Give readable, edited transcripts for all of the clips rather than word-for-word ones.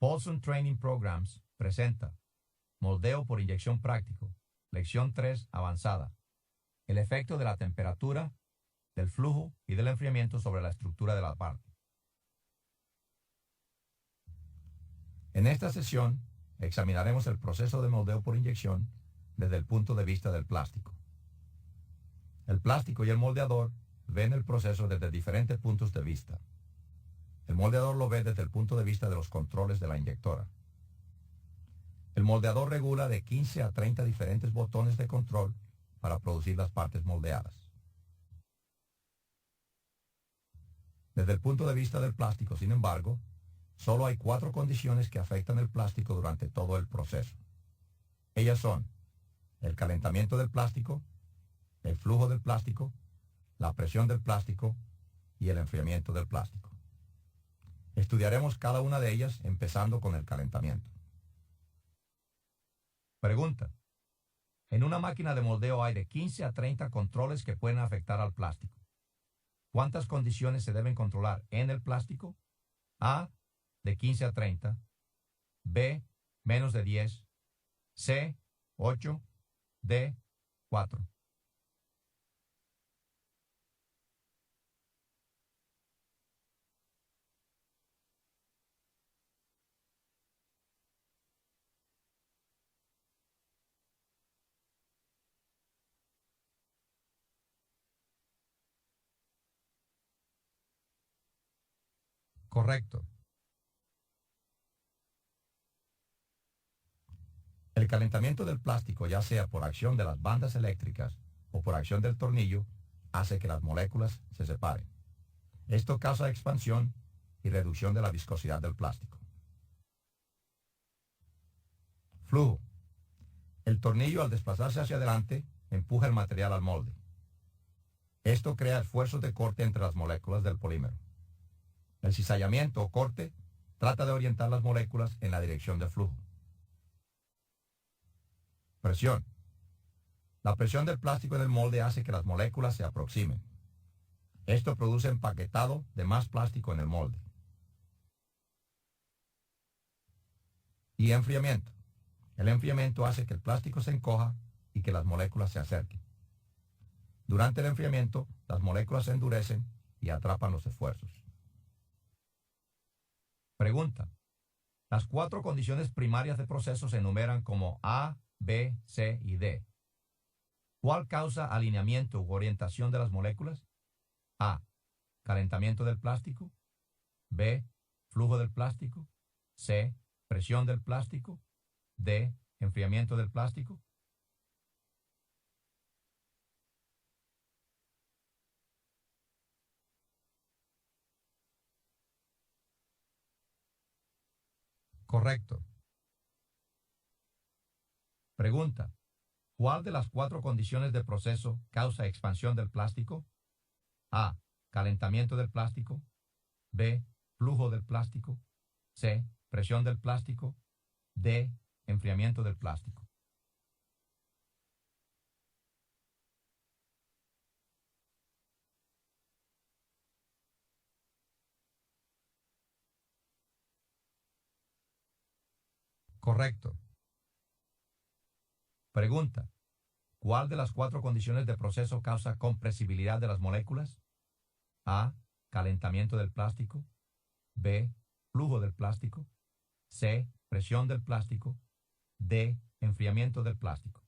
Paulson Training Programs presenta Moldeo por inyección práctico, lección 3 avanzada. El efecto de la temperatura, del flujo y del enfriamiento sobre la estructura de la parte. En esta sesión examinaremos el proceso de moldeo por inyección desde el punto de vista del plástico. El plástico y el moldeador ven el proceso desde diferentes puntos de vista. El moldeador lo ve desde el punto de vista de los controles de la inyectora. El moldeador regula de 15 a 30 diferentes botones de control para producir las partes moldeadas. Desde el punto de vista del plástico, sin embargo, solo hay 4 condiciones que afectan el plástico durante todo el proceso. Ellas son el calentamiento del plástico, el flujo del plástico, la presión del plástico y el enfriamiento del plástico. Estudiaremos cada una de ellas empezando con el calentamiento. Pregunta. En una máquina de moldeo hay de 15 a 30 controles que pueden afectar al plástico. ¿Cuántas condiciones se deben controlar en el plástico? A, de 15 a 30. B, menos de 10. C, 8. D, 4. Correcto. El calentamiento del plástico, ya sea por acción de las bandas eléctricas o por acción del tornillo, hace que las moléculas se separen. Esto causa expansión y reducción de la viscosidad del plástico. Flujo. El tornillo, al desplazarse hacia adelante, empuja el material al molde. Esto crea esfuerzos de corte entre las moléculas del polímero. El cizallamiento o corte trata de orientar las moléculas en la dirección del flujo. Presión. La presión del plástico en el molde hace que las moléculas se aproximen. Esto produce empaquetado de más plástico en el molde. Y enfriamiento. El enfriamiento hace que el plástico se encoja y que las moléculas se acerquen. Durante el enfriamiento, las moléculas se endurecen y atrapan los esfuerzos. Pregunta. Las 4 condiciones primarias de proceso se enumeran como A, B, C y D. ¿Cuál causa alineamiento u orientación de las moléculas? A. Calentamiento del plástico. B. Flujo del plástico. C. Presión del plástico. D. Enfriamiento del plástico. Correcto. Pregunta. ¿Cuál de las 4 condiciones de proceso causa expansión del plástico? A. Calentamiento del plástico. B. Flujo del plástico. C. Presión del plástico. D. Enfriamiento del plástico. Correcto. Pregunta. ¿Cuál de las 4 condiciones de proceso causa compresibilidad de las moléculas? A. Calentamiento del plástico. B. Flujo del plástico. C. Presión del plástico. D. Enfriamiento del plástico.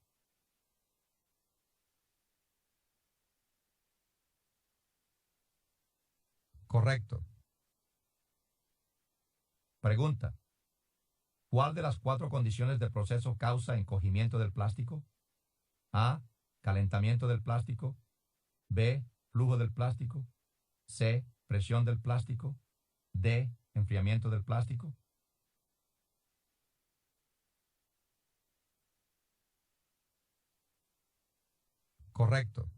Correcto. Pregunta. ¿Cuál de las 4 condiciones de proceso causa encogimiento del plástico? A. Calentamiento del plástico. B. Flujo del plástico. C. Presión del plástico. D. Enfriamiento del plástico. Correcto.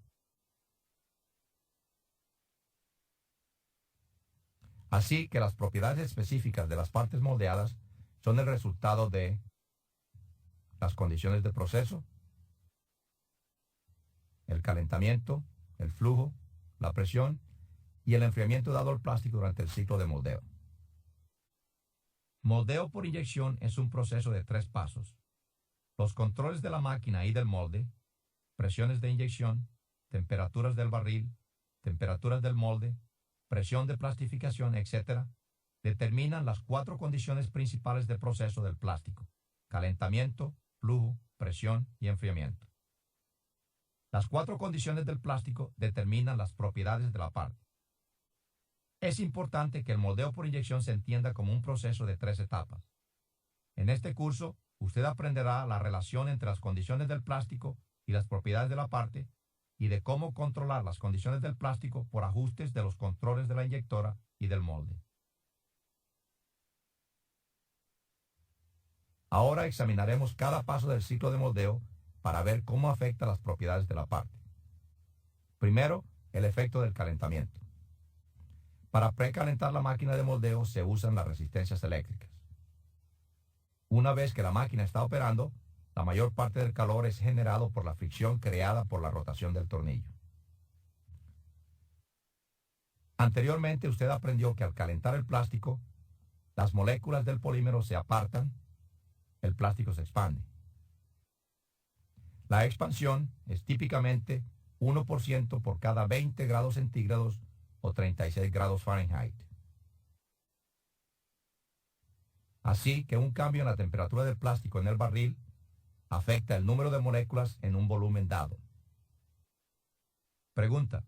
Así que las propiedades específicas de las partes moldeadas son el resultado de las condiciones de proceso, el calentamiento, el flujo, la presión y el enfriamiento dado al plástico durante el ciclo de moldeo. Moldeo por inyección es un proceso de 3 pasos. Los controles de la máquina y del molde, presiones de inyección, temperaturas del barril, temperaturas del molde, presión de plastificación, etc., determinan las 4 condiciones principales del proceso del plástico: calentamiento, flujo, presión y enfriamiento. Las 4 condiciones del plástico determinan las propiedades de la parte. Es importante que el moldeo por inyección se entienda como un proceso de 3 etapas. En este curso, usted aprenderá la relación entre las condiciones del plástico y las propiedades de la parte, y de cómo controlar las condiciones del plástico por ajustes de los controles de la inyectora y del molde. Ahora examinaremos cada paso del ciclo de moldeo para ver cómo afecta las propiedades de la parte. Primero, el efecto del calentamiento. Para precalentar la máquina de moldeo se usan las resistencias eléctricas. Una vez que la máquina está operando, la mayor parte del calor es generado por la fricción creada por la rotación del tornillo. Anteriormente usted aprendió que al calentar el plástico, las moléculas del polímero se apartan, el plástico se expande. La expansión es típicamente 1% por cada 20 grados centígrados o 36 grados Fahrenheit. Así que un cambio en la temperatura del plástico en el barril afecta el número de moléculas en un volumen dado. Pregunta: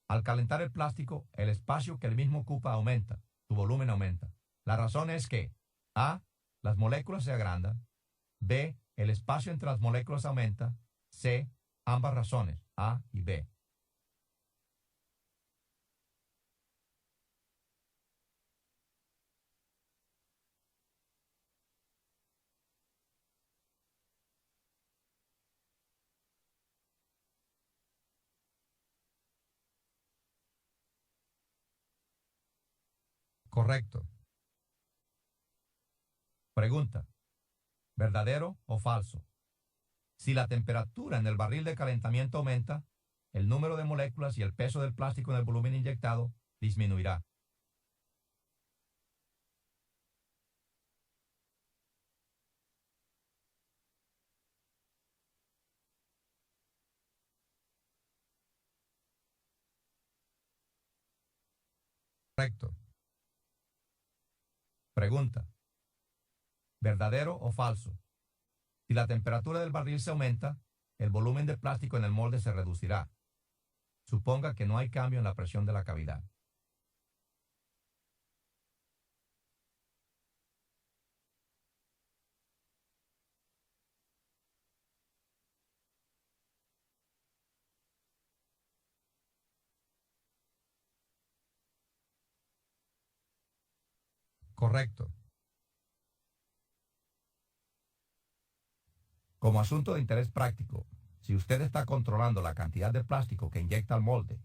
al calentar el plástico, el espacio que el mismo ocupa aumenta, su volumen aumenta. La razón es que A, las moléculas se agrandan; B, el espacio entre las moléculas aumenta; C, ambas razones, A y B. Correcto. Pregunta: ¿verdadero o falso? Si la temperatura en el barril de calentamiento aumenta, el número de moléculas y el peso del plástico en el volumen inyectado disminuirá. Correcto. Pregunta: ¿verdadero o falso? Si la temperatura del barril se aumenta, el volumen de plástico en el molde se reducirá. Suponga que no hay cambio en la presión de la cavidad. Correcto. Como asunto de interés práctico, si usted está controlando la cantidad de plástico que inyecta al molde,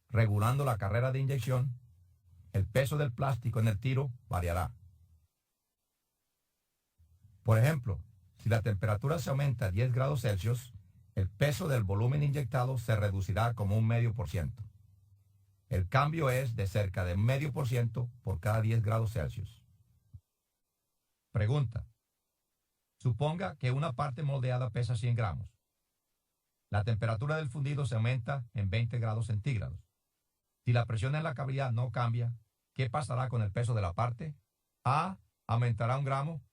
regulando la carrera de inyección, el peso del plástico en el tiro variará. Por ejemplo, si la temperatura se aumenta a 10 grados Celsius, el peso del volumen inyectado se reducirá como un 0,5%. El cambio es de cerca de 0,5% por cada 10 grados Celsius. Pregunta: suponga que una parte moldeada pesa 100 gramos. La temperatura del fundido se aumenta en 20 grados centígrados. Si la presión en la cavidad no cambia, ¿qué pasará con el peso de la parte? A, aumentará 1 gramo.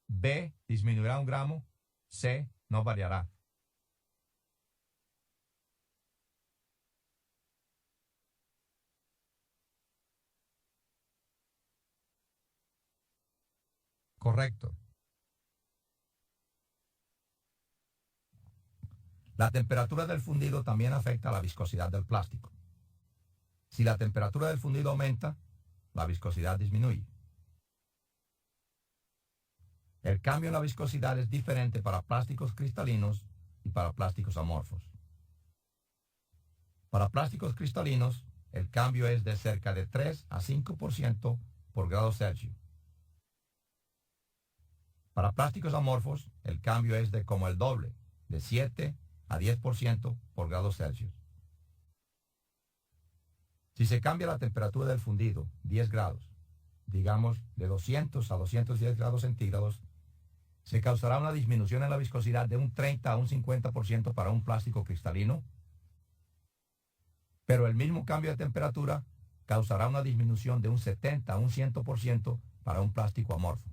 B, disminuirá 1 gramo. C, no variará. Correcto. La temperatura del fundido también afecta a la viscosidad del plástico. Si la temperatura del fundido aumenta, la viscosidad disminuye. El cambio en la viscosidad es diferente para plásticos cristalinos y para plásticos amorfos. Para plásticos cristalinos, el cambio es de cerca de 3 a 5% por grado Celsius. Para plásticos amorfos, el cambio es de como el doble, de 7 a 10% por grado Celsius. Si se cambia la temperatura del fundido 10 grados digamos de 200 a 210 grados centígrados, se causará una disminución en la viscosidad de un 30 a un 50% para un plástico cristalino, pero el mismo cambio de temperatura causará una disminución de un 70 a un 100% para un plástico amorfo.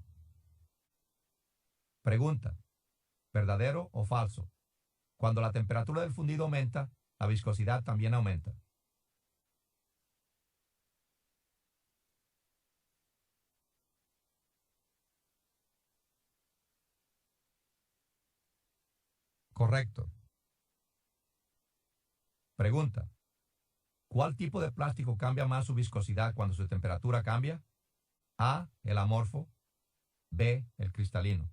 Pregunta: ¿verdadero o falso? Cuando la temperatura del fundido aumenta, la viscosidad también aumenta. Correcto. Pregunta: ¿cuál tipo de plástico cambia más su viscosidad cuando su temperatura cambia? A, el amorfo. B, el cristalino.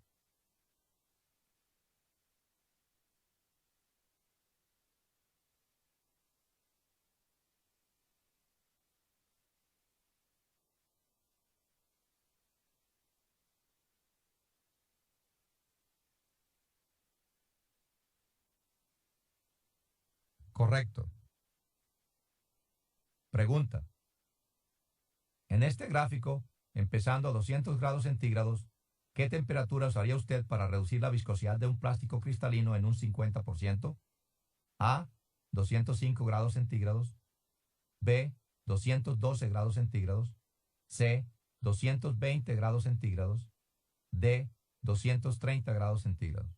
Correcto. Pregunta: en este gráfico, empezando a 200 grados centígrados, ¿qué temperatura usaría usted para reducir la viscosidad de un plástico cristalino en un 50%? A, 205 grados centígrados. B, 212 grados centígrados. C, 220 grados centígrados. D, 230 grados centígrados.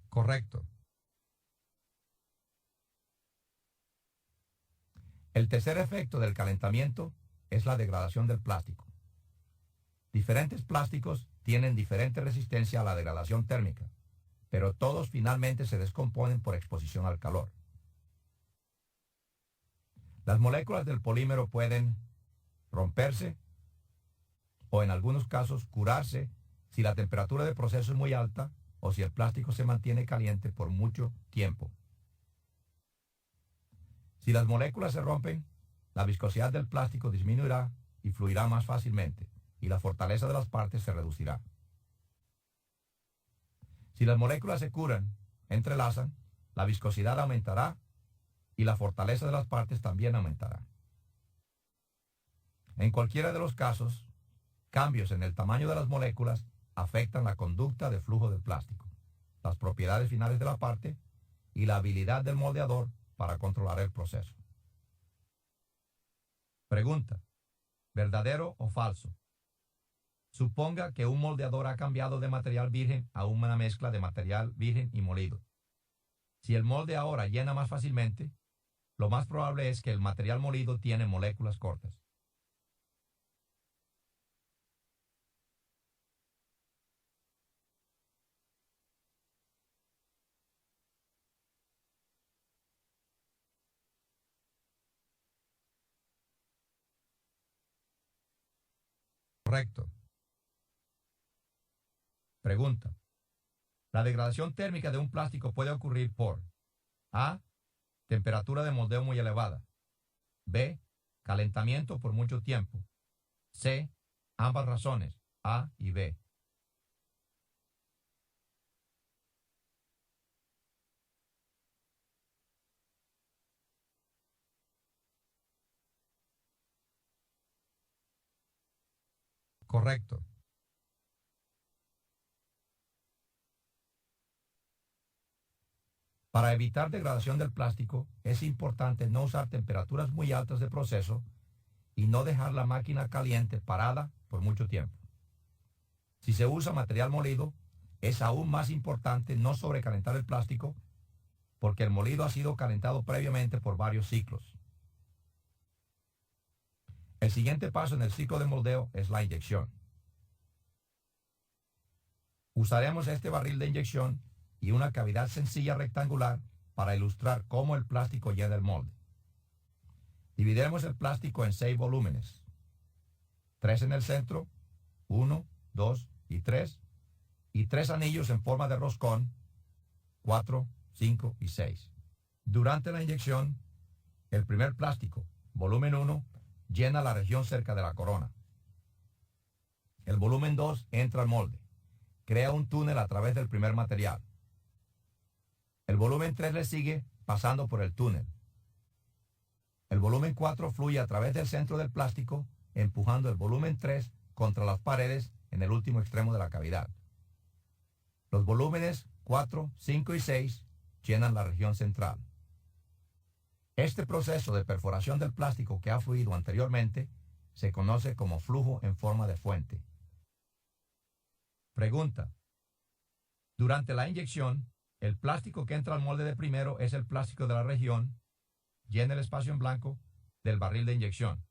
Correcto. El tercer efecto del calentamiento es la degradación del plástico. Diferentes plásticos tienen diferente resistencia a la degradación térmica, pero todos finalmente se descomponen por exposición al calor. Las moléculas del polímero pueden romperse o en algunos casos curarse si la temperatura de proceso es muy alta o si el plástico se mantiene caliente por mucho tiempo. Si las moléculas se rompen, la viscosidad del plástico disminuirá y fluirá más fácilmente, y la fortaleza de las partes se reducirá. Si las moléculas se curan, entrelazan, la viscosidad aumentará y la fortaleza de las partes también aumentará. En cualquiera de los casos, cambios en el tamaño de las moléculas afectan la conducta de flujo del plástico, las propiedades finales de la parte y la habilidad del moldeador para controlar el proceso. Pregunta: ¿verdadero o falso? Suponga que un moldeador ha cambiado de material virgen a una mezcla de material virgen y molido. Si el molde ahora llena más fácilmente, lo más probable es que el material molido tiene moléculas cortas. Correcto. Pregunta: la degradación térmica de un plástico puede ocurrir por A, temperatura de moldeo muy elevada. B, calentamiento por mucho tiempo. C, ambas razones, A y B. Correcto. Para evitar degradación del plástico, es importante no usar temperaturas muy altas de proceso y no dejar la máquina caliente parada por mucho tiempo. Si se usa material molido, es aún más importante no sobrecalentar el plástico porque el molido ha sido calentado previamente por varios ciclos. El siguiente paso en el ciclo de moldeo es la inyección. Usaremos este barril de inyección y una cavidad sencilla rectangular para ilustrar cómo el plástico llena el molde. Dividiremos el plástico en 6 volúmenes. 3 en el centro, 1, 2 y 3, y 3 anillos en forma de roscón, 4, 5 y 6. Durante la inyección, el primer plástico, volumen 1, llena la región cerca de la corona. El volumen 2 entra al molde, crea un túnel a través del primer material. El volumen 3 le sigue pasando por el túnel. El volumen 4 fluye a través del centro del plástico, empujando el volumen 3 contra las paredes en el último extremo de la cavidad. Los volúmenes 4, 5 y 6 llenan la región central. Este proceso de perforación del plástico que ha fluido anteriormente se conoce como flujo en forma de fuente. Pregunta. Durante la inyección, el plástico que entra al molde de primero es el plástico de la región, llena el espacio en blanco del barril de inyección.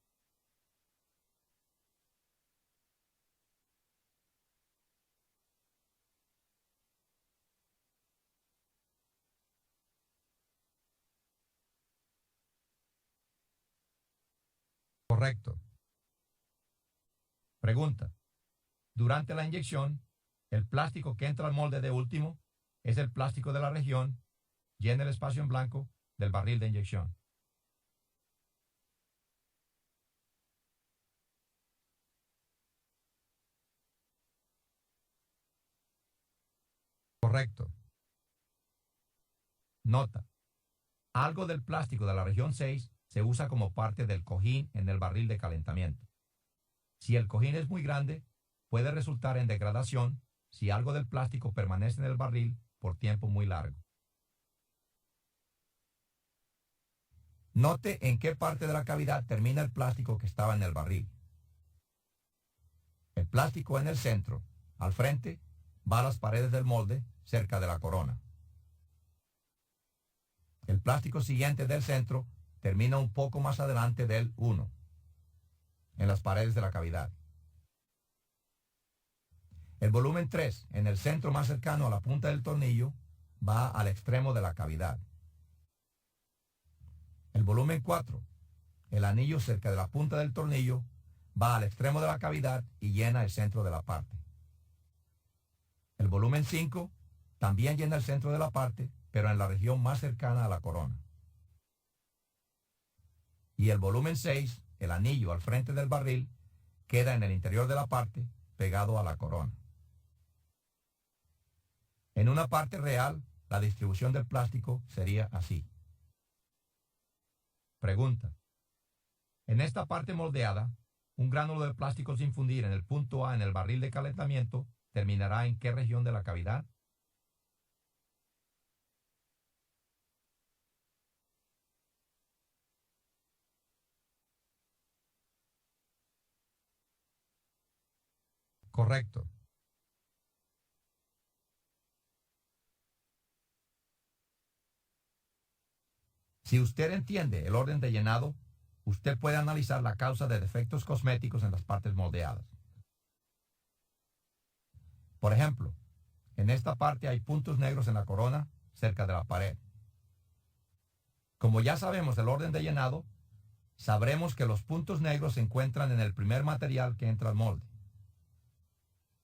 Correcto. Pregunta. Durante la inyección, el plástico que entra al molde de último es el plástico de la región, llena el espacio en blanco del barril de inyección. Correcto. Nota. Algo del plástico de la región 6 se usa como parte del cojín en el barril de calentamiento. Si el cojín es muy grande, puede resultar en degradación si algo del plástico permanece en el barril por tiempo muy largo. Note en qué parte de la cavidad termina el plástico que estaba en el barril. El plástico en el centro, al frente, va a las paredes del molde cerca de la corona. El plástico siguiente del centro termina un poco más adelante del 1, en las paredes de la cavidad. El volumen 3, en el centro más cercano a la punta del tornillo, va al extremo de la cavidad. El volumen 4, el anillo cerca de la punta del tornillo, va al extremo de la cavidad y llena el centro de la parte. El volumen 5 también llena el centro de la parte, pero en la región más cercana a la corona. Y el volumen 6, el anillo al frente del barril, queda en el interior de la parte, pegado a la corona. En una parte real, la distribución del plástico sería así. Pregunta. En esta parte moldeada, un gránulo de plástico sin fundir en el punto A en el barril de calentamiento terminará ¿en qué región de la cavidad? Correcto. Si usted entiende el orden de llenado, usted puede analizar la causa de defectos cosméticos en las partes moldeadas. Por ejemplo, en esta parte hay puntos negros en la corona cerca de la pared. Como ya sabemos el orden de llenado, sabremos que los puntos negros se encuentran en el primer material que entra al molde.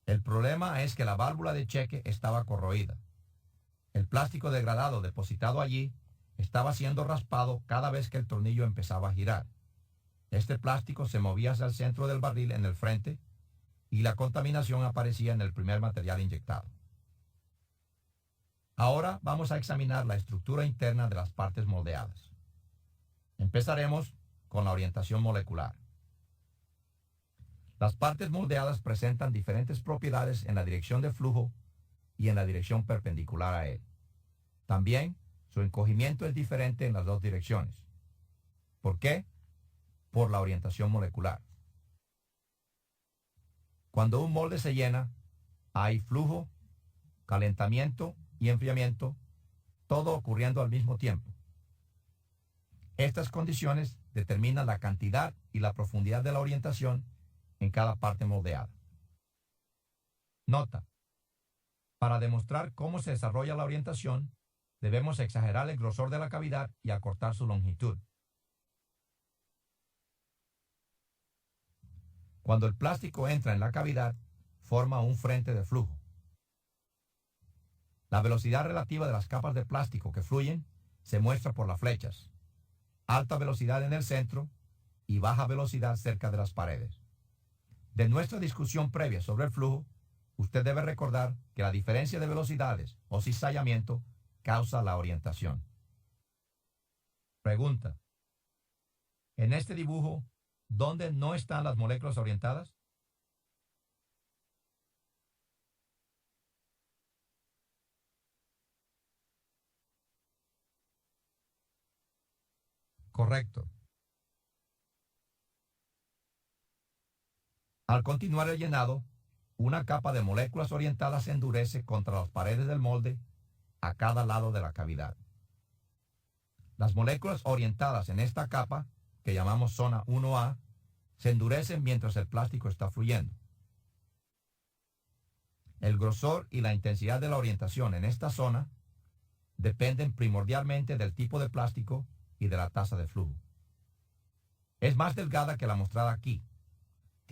El problema es que la válvula de cheque estaba corroída. El plástico degradado depositado allí estaba siendo raspado cada vez que el tornillo empezaba a girar. Este plástico se movía hacia el centro del barril en el frente y la contaminación aparecía en el primer material inyectado. Ahora vamos a examinar la estructura interna de las partes moldeadas. Empezaremos con la orientación molecular. Las partes moldeadas presentan diferentes propiedades en la dirección de flujo y en la dirección perpendicular a él. También su encogimiento es diferente en las dos direcciones. ¿Por qué? Por la orientación molecular. Cuando un molde se llena, hay flujo, calentamiento y enfriamiento, todo ocurriendo al mismo tiempo. Estas condiciones determinan la cantidad y la profundidad de la orientación en cada parte moldeada. Nota. Para demostrar cómo se desarrolla la orientación, debemos exagerar el grosor de la cavidad y acortar su longitud. Cuando el plástico entra en la cavidad, forma un frente de flujo. La velocidad relativa de las capas de plástico que fluyen se muestra por las flechas. Alta velocidad en el centro y baja velocidad cerca de las paredes. De nuestra discusión previa sobre el flujo, usted debe recordar que la diferencia de velocidades o cizallamiento causa la orientación. Pregunta. En este dibujo, ¿dónde no están las moléculas orientadas? Correcto. Al continuar el llenado, una capa de moléculas orientadas se endurece contra las paredes del molde a cada lado de la cavidad. Las moléculas orientadas en esta capa, que llamamos zona 1A, se endurecen mientras el plástico está fluyendo. El grosor y la intensidad de la orientación en esta zona dependen primordialmente del tipo de plástico y de la tasa de flujo. Es más delgada que la mostrada aquí,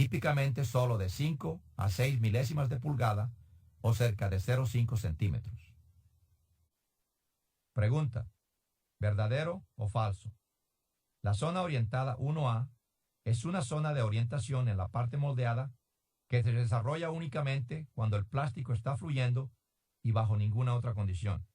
típicamente solo de 5 a 6 milésimas de pulgada o cerca de 0,5 centímetros. Pregunta. ¿Verdadero o falso? La zona orientada 1A es una zona de orientación en la parte moldeada que se desarrolla únicamente cuando el plástico está fluyendo y bajo ninguna otra condición.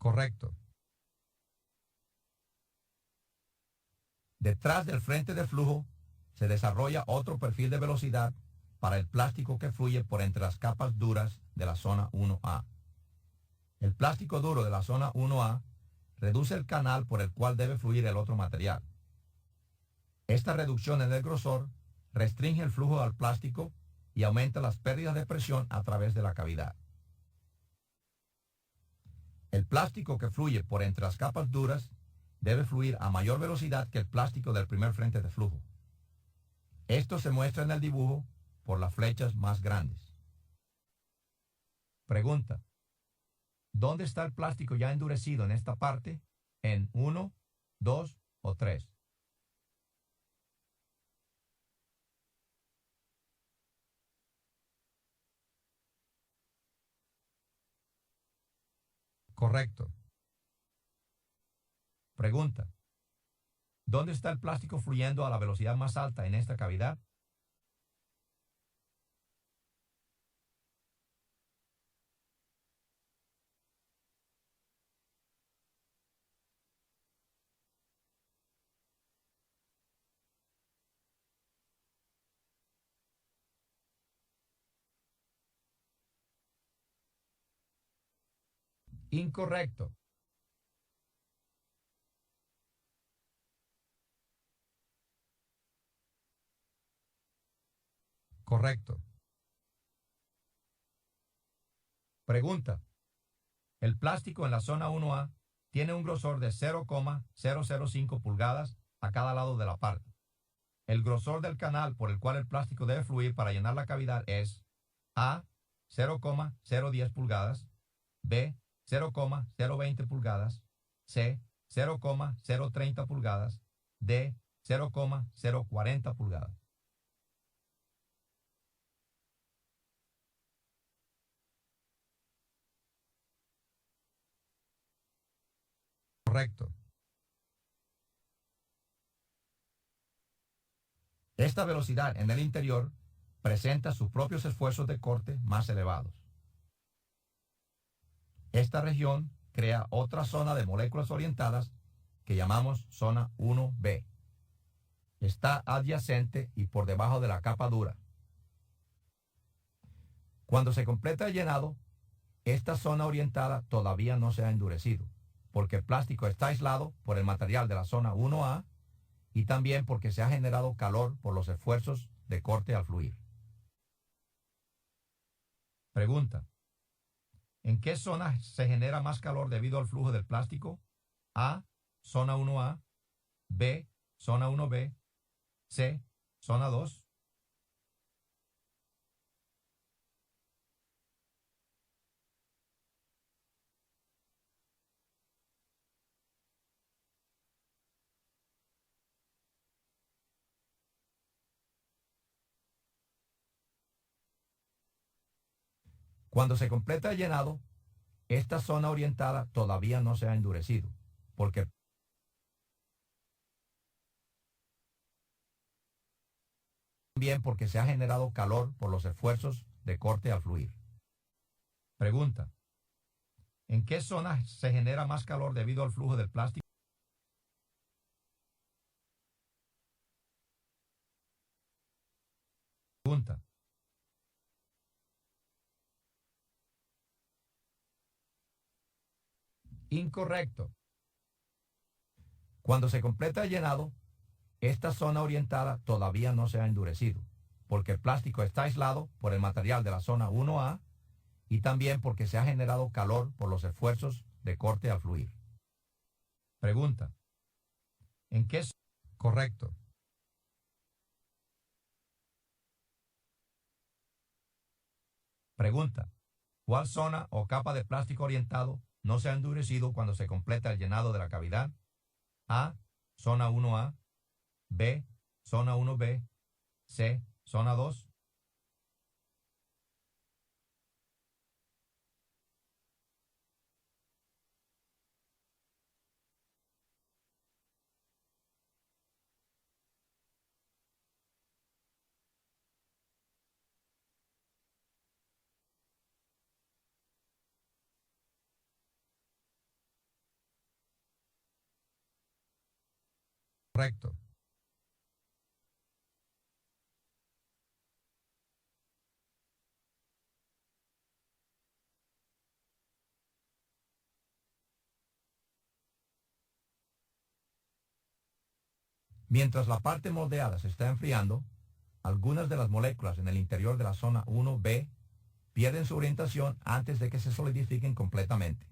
Correcto. Detrás del frente de flujo se desarrolla otro perfil de velocidad para el plástico que fluye por entre las capas duras de la zona 1A. El plástico duro de la zona 1A reduce el canal por el cual debe fluir el otro material. Esta reducción en el grosor restringe el flujo al plástico y aumenta las pérdidas de presión a través de la cavidad. El plástico que fluye por entre las capas duras debe fluir a mayor velocidad que el plástico del primer frente de flujo. Esto se muestra en el dibujo por las flechas más grandes. Pregunta. ¿Dónde está el plástico ya endurecido en esta parte? ¿En 1, 2 o 3? Correcto. Pregunta. ¿Dónde está el plástico fluyendo a la velocidad más alta en esta cavidad? Incorrecto. Correcto. Pregunta. El plástico en la zona 1A tiene un grosor de 0,005 pulgadas a cada lado de la parte. El grosor del canal por el cual el plástico debe fluir para llenar la cavidad es A, 0,010 pulgadas, B, 0,020 pulgadas, C, 0,030 pulgadas, D, 0,040 pulgadas. Correcto. Esta velocidad en el interior presenta sus propios esfuerzos de corte más elevados. Esta región crea otra zona de moléculas orientadas que llamamos zona 1B. Está adyacente y por debajo de la capa dura. Cuando se completa el llenado, esta zona orientada todavía no se ha endurecido, porque el plástico está aislado por el material de la zona 1A y también porque se ha generado calor por los esfuerzos de corte al fluir. Pregunta. ¿En qué zona se genera más calor debido al flujo del plástico? A, zona 1A, B, zona 1B, C, zona 2. Cuando se completa el llenado, esta zona orientada todavía no se ha endurecido, porque también porque se ha generado calor por los esfuerzos de corte al fluir. Pregunta: ¿en qué zona se genera más calor debido al flujo del plástico? Pregunta: incorrecto. Cuando se completa el llenado, esta zona orientada todavía no se ha endurecido, porque el plástico está aislado por el material de la zona 1A y también porque se ha generado calor por los esfuerzos de corte al fluir. Pregunta: ¿en qué? Correcto. Pregunta: ¿cuál zona o capa de plástico orientado no se ha endurecido cuando se completa el llenado de la cavidad? A, zona 1A, B, zona 1B, C, zona 2. Correcto. Mientras la parte moldeada se está enfriando, algunas de las moléculas en el interior de la zona 1B pierden su orientación antes de que se solidifiquen completamente.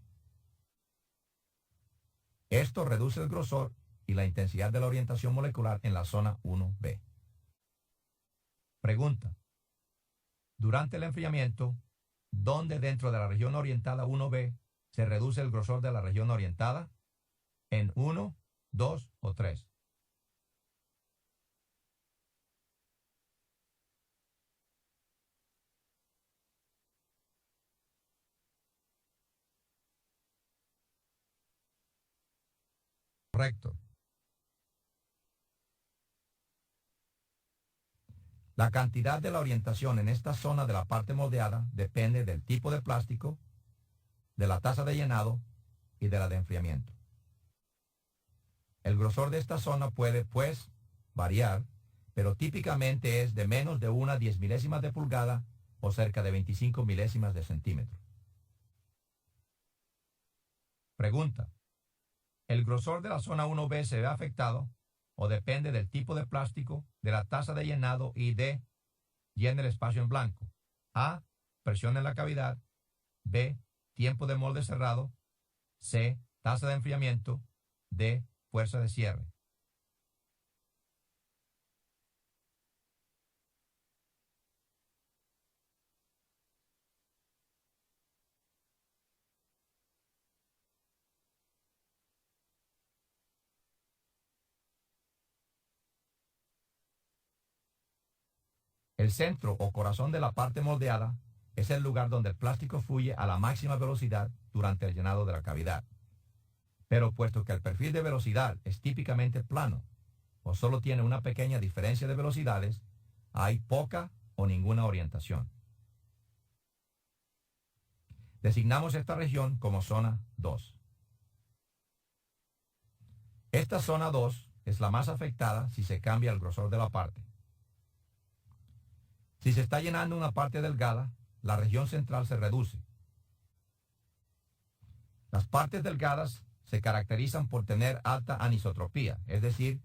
Esto reduce el grosor y la intensidad de la orientación molecular en la zona 1B. Pregunta: durante el enfriamiento, ¿dónde dentro de la región orientada 1B se reduce el grosor de la región orientada? ¿En 1, 2 o 3? Correcto. La cantidad de la orientación en esta zona de la parte moldeada depende del tipo de plástico, de la tasa de llenado y de la de enfriamiento. El grosor de esta zona puede, pues, variar, pero típicamente es de menos de una 10 milésimas de pulgada o cerca de 25 milésimas de centímetro. Pregunta: ¿el grosor de la zona 1B se ve afectado o depende del tipo de plástico, de la tasa de llenado y de llena el espacio en blanco? A, presión en la cavidad. B, tiempo de molde cerrado. C, tasa de enfriamiento. D, fuerza de cierre. El centro o corazón de la parte moldeada es el lugar donde el plástico fluye a la máxima velocidad durante el llenado de la cavidad. Pero puesto que el perfil de velocidad es típicamente plano o solo tiene una pequeña diferencia de velocidades, hay poca o ninguna orientación. Designamos esta región como zona 2. Esta zona 2 es la más afectada si se cambia el grosor de la parte. Si se está llenando una parte delgada, la región central se reduce. Las partes delgadas se caracterizan por tener alta anisotropía, es decir,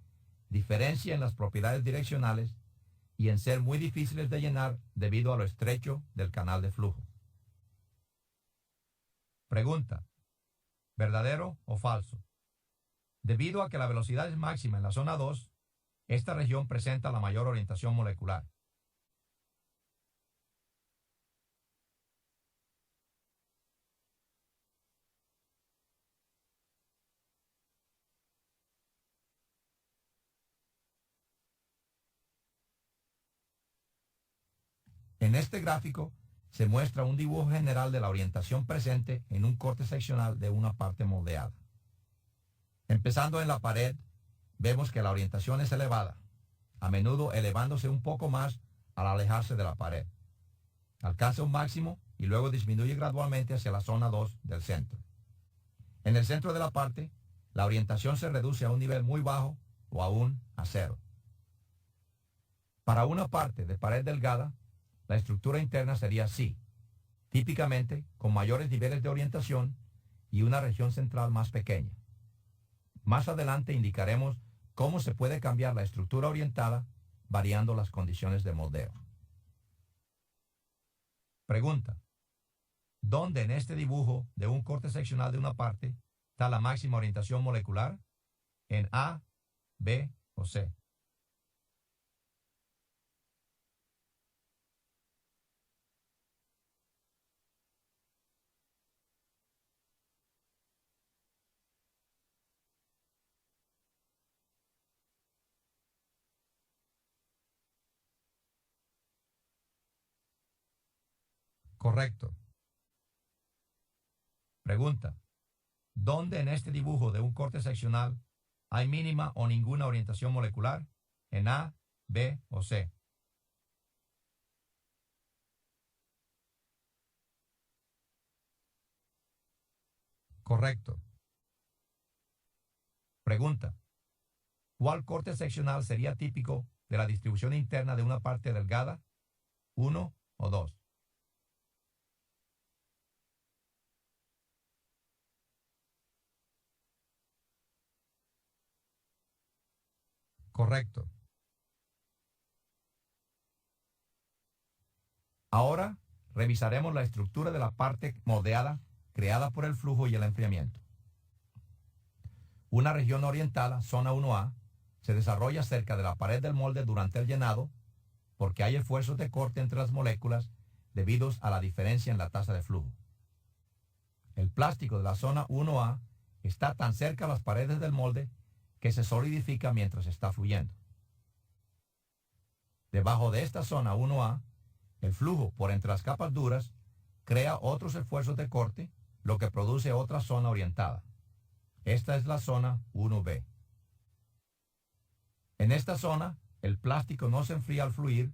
diferencia en las propiedades direccionales y en ser muy difíciles de llenar debido a lo estrecho del canal de flujo. Pregunta: ¿verdadero o falso? Debido a que la velocidad es máxima en la zona 2, esta región presenta la mayor orientación molecular. En este gráfico se muestra un dibujo general de la orientación presente en un corte seccional de una parte moldeada. Empezando en la pared, vemos que la orientación es elevada, a menudo elevándose un poco más al alejarse de la pared. Alcanza un máximo y luego disminuye gradualmente hacia la zona 2 del centro. En el centro de la parte, la orientación se reduce a un nivel muy bajo o aún a cero. Para una parte de pared delgada, la estructura interna sería así, típicamente con mayores niveles de orientación y una región central más pequeña. Más adelante indicaremos cómo se puede cambiar la estructura orientada variando las condiciones de moldeo. Pregunta: ¿dónde en este dibujo de un corte seccional de una parte está la máxima orientación molecular? ¿En A, B o C? Correcto. Pregunta: ¿dónde en este dibujo de un corte seccional hay mínima o ninguna orientación molecular? ¿En A, B o C? Correcto. Pregunta: ¿cuál corte seccional sería típico de la distribución interna de una parte delgada? ¿1 o 2? Correcto. Ahora revisaremos la estructura de la parte moldeada creada por el flujo y el enfriamiento. Una región orientada, zona 1A, se desarrolla cerca de la pared del molde durante el llenado porque hay esfuerzos de corte entre las moléculas debido a la diferencia en la tasa de flujo. El plástico de la zona 1A está tan cerca a las paredes del molde que se solidifica mientras está fluyendo. Debajo de esta zona 1A, el flujo por entre las capas duras crea otros esfuerzos de corte, lo que produce otra zona orientada. Esta es la zona 1B. En esta zona, el plástico no se enfría al fluir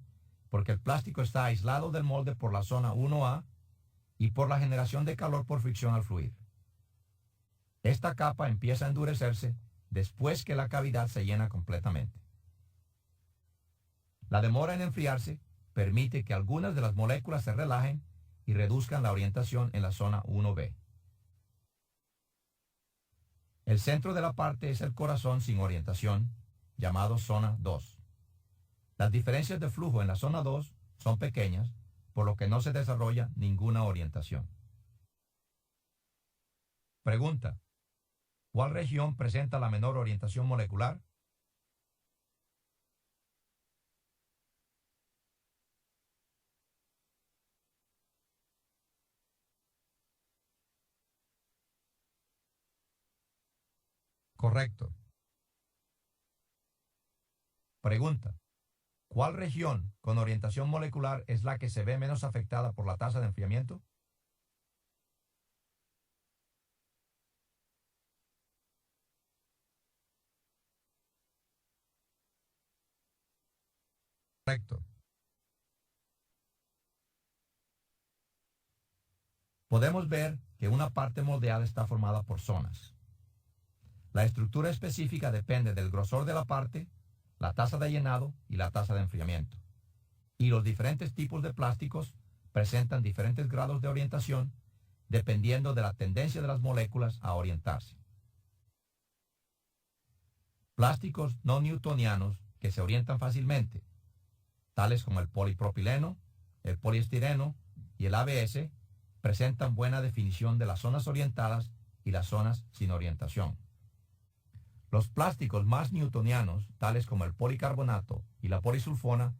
porque el plástico está aislado del molde por la zona 1A y por la generación de calor por fricción al fluir. Esta capa empieza a endurecerse después que la cavidad se llena completamente. La demora en enfriarse permite que algunas de las moléculas se relajen y reduzcan la orientación en la zona 1B. El centro de la parte es el corazón sin orientación, llamado zona 2. Las diferencias de flujo en la zona 2 son pequeñas, por lo que no se desarrolla ninguna orientación. Pregunta: ¿cuál región presenta la menor orientación molecular? Correcto. Pregunta: ¿cuál región con orientación molecular es la que se ve menos afectada por la tasa de enfriamiento? Correcto. Podemos ver que una parte moldeada está formada por zonas. La estructura específica depende del grosor de la parte, la tasa de llenado y la tasa de enfriamiento. Y los diferentes tipos de plásticos presentan diferentes grados de orientación dependiendo de la tendencia de las moléculas a orientarse. Plásticos no newtonianos que se orientan fácilmente, tales como el polipropileno, el poliestireno y el ABS, presentan buena definición de las zonas orientadas y las zonas sin orientación. Los plásticos más newtonianos, tales como el policarbonato y la polisulfona,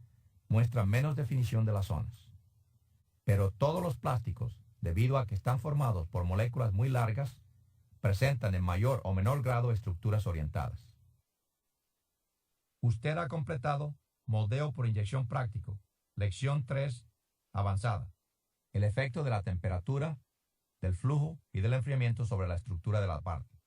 muestran menos definición de las zonas. Pero todos los plásticos, debido a que están formados por moléculas muy largas, presentan en mayor o menor grado estructuras orientadas. Usted ha completado Moldeo por inyección práctico, lección 3, avanzada. el efecto de la temperatura, del flujo y del enfriamiento sobre la estructura de la parte.